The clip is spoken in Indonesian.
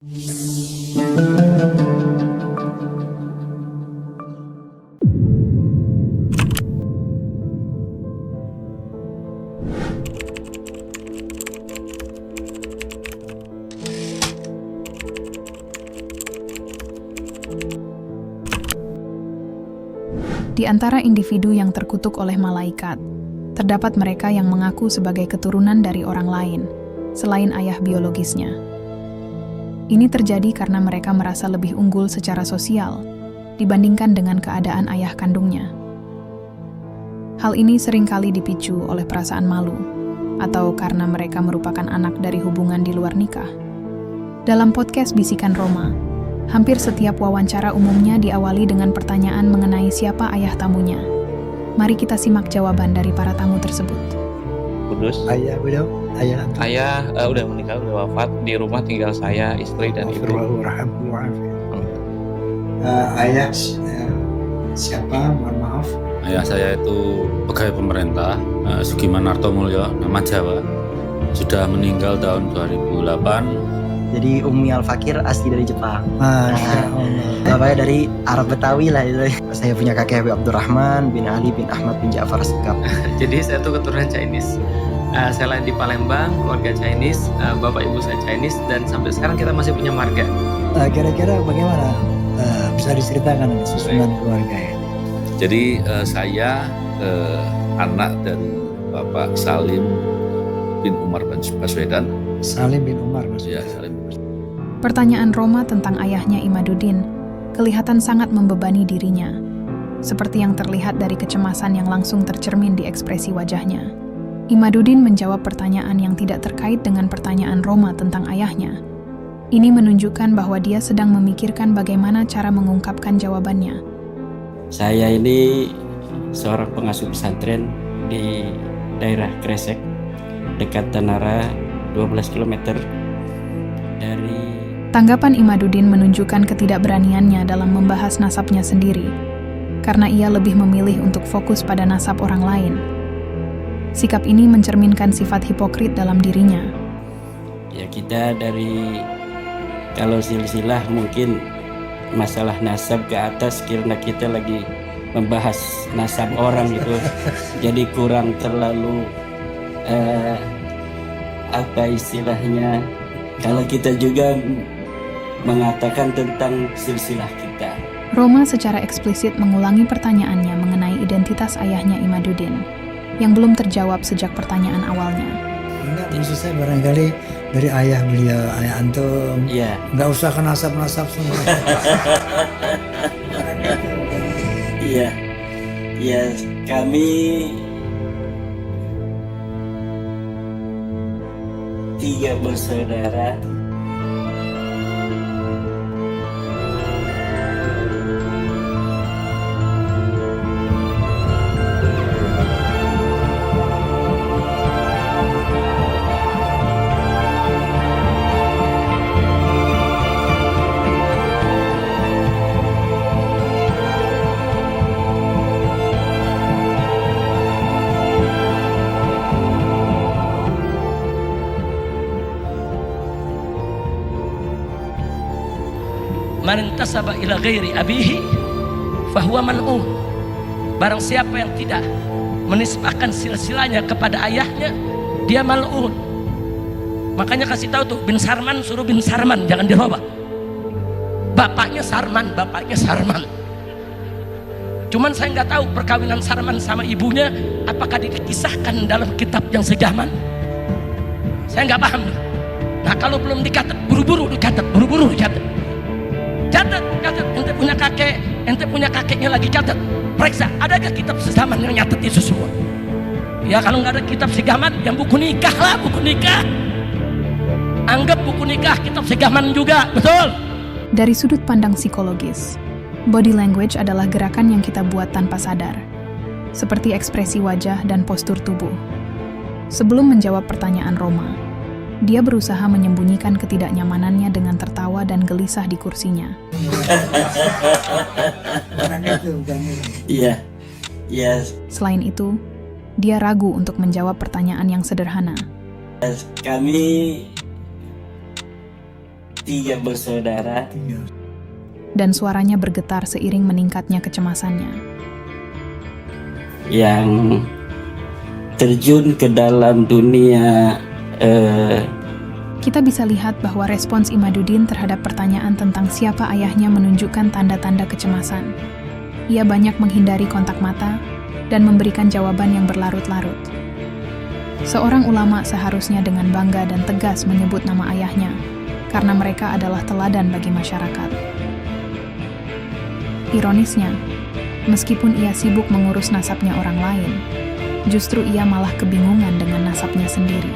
Di antara individu yang terkutuk oleh malaikat, terdapat mereka yang mengaku sebagai keturunan dari orang lain, selain ayah biologisnya. Ini terjadi karena mereka merasa lebih unggul secara sosial dibandingkan dengan keadaan ayah kandungnya. Hal ini seringkali dipicu oleh perasaan malu, atau karena mereka merupakan anak dari hubungan di luar nikah. Dalam podcast Bisikan Roma, hampir setiap wawancara umumnya diawali dengan pertanyaan mengenai siapa ayah tamunya. Mari kita simak jawaban dari para tamu tersebut. Kudus. Ayah beliau, ayah. Ayah udah meninggal, udah wafat. Di rumah tinggal saya, istri dan ibu. Ayah siapa? Mohon maaf. Ayah saya itu pegawai pemerintah, Sugiman Narto Mulyo, nama Jawa. Sudah meninggal tahun 2008. Jadi Umi Al-Fakir asli dari Jepang. Masya Allah. Bapaknya dari Arab Betawi lah itu. Saya punya kakek Habib Abdurrahman bin Ali bin Ahmad bin Ja'far Sekap. Jadi saya tuh keturunan Chinese. Saya lahir di Palembang, keluarga Chinese, bapak ibu saya Chinese, dan sampai sekarang kita masih punya marga. Kira-kira bagaimana? Bisa diceritakan susunan keluarga ya? Jadi saya anak dari Bapak Salim bin Umar Baswedan. Salim bin Umar maksudnya. Ya, Salim. Pertanyaan Roma tentang ayahnya Imaduddin kelihatan sangat membebani dirinya, seperti yang terlihat dari kecemasan yang langsung tercermin di ekspresi wajahnya. Imaduddin menjawab pertanyaan yang tidak terkait dengan pertanyaan Roma tentang ayahnya. Ini menunjukkan bahwa dia sedang memikirkan bagaimana cara mengungkapkan jawabannya. Saya ini seorang pengasuh pesantren di daerah Kresek, dekat Tanara, 12 km dari... Tanggapan Imaduddin menunjukkan ketidakberaniannya dalam membahas nasabnya sendiri, karena ia lebih memilih untuk fokus pada nasab orang lain. Sikap ini mencerminkan sifat hipokrit dalam dirinya. Ya kita dari, kalau silsilah mungkin masalah nasab ke atas, karena kita lagi membahas nasab orang gitu, jadi kurang terlalu apa istilahnya, kalau kita juga mengatakan tentang silsilah kita. Roma secara eksplisit mengulangi pertanyaannya mengenai identitas ayahnya Imaduddin, yang belum terjawab sejak pertanyaan awalnya. Enggak, maksud saya barangkali dari ayah beliau, ayah antum. Iya. Enggak usah ke nasab-nasab semua. Iya. Ya, kami tiga bersaudara. Man intasaba ila ghairi abihi fahuwa mal'un. Barang siapa yang tidak menisbahkan silsilahnya kepada ayahnya, dia mal'un. Makanya kasih tahu tuh, bin Sarman suruh bin Sarman, jangan dirubah. Bapaknya Sarman, bapaknya Sarman. Cuman saya nggak tahu perkawinan Sarman sama ibunya apakah dikisahkan dalam kitab yang sejaman. Saya nggak paham. Nah kalau belum dicatat, buru-buru dicatat, buru-buru dicatat. Catat, ente punya kakek, ente punya kakeknya lagi catat. Periksa, adakah kitab sejaman yang nyatet itu semua? Ya kalau nggak ada kitab sejaman, yang buku nikah lah, buku nikah. Anggap buku nikah kitab sejaman juga, betul? Dari sudut pandang psikologis, body language adalah gerakan yang kita buat tanpa sadar, seperti ekspresi wajah dan postur tubuh. Sebelum menjawab pertanyaan Roma, dia berusaha menyembunyikan ketidaknyamanannya dengan tertawa dan gelisah di kursinya. Iya, iya. Selain itu, dia ragu untuk menjawab pertanyaan yang sederhana. Kami 3 bersaudara. Dan suaranya bergetar seiring meningkatnya kecemasannya. Yang terjun ke dalam dunia Kita bisa lihat bahwa respons Imaduddin terhadap pertanyaan tentang siapa ayahnya menunjukkan tanda-tanda kecemasan. Ia banyak menghindari kontak mata dan memberikan jawaban yang berlarut-larut. Seorang ulama seharusnya dengan bangga dan tegas menyebut nama ayahnya, karena mereka adalah teladan bagi masyarakat. Ironisnya, meskipun ia sibuk mengurus nasabnya orang lain, justru ia malah kebingungan dengan nasabnya sendiri.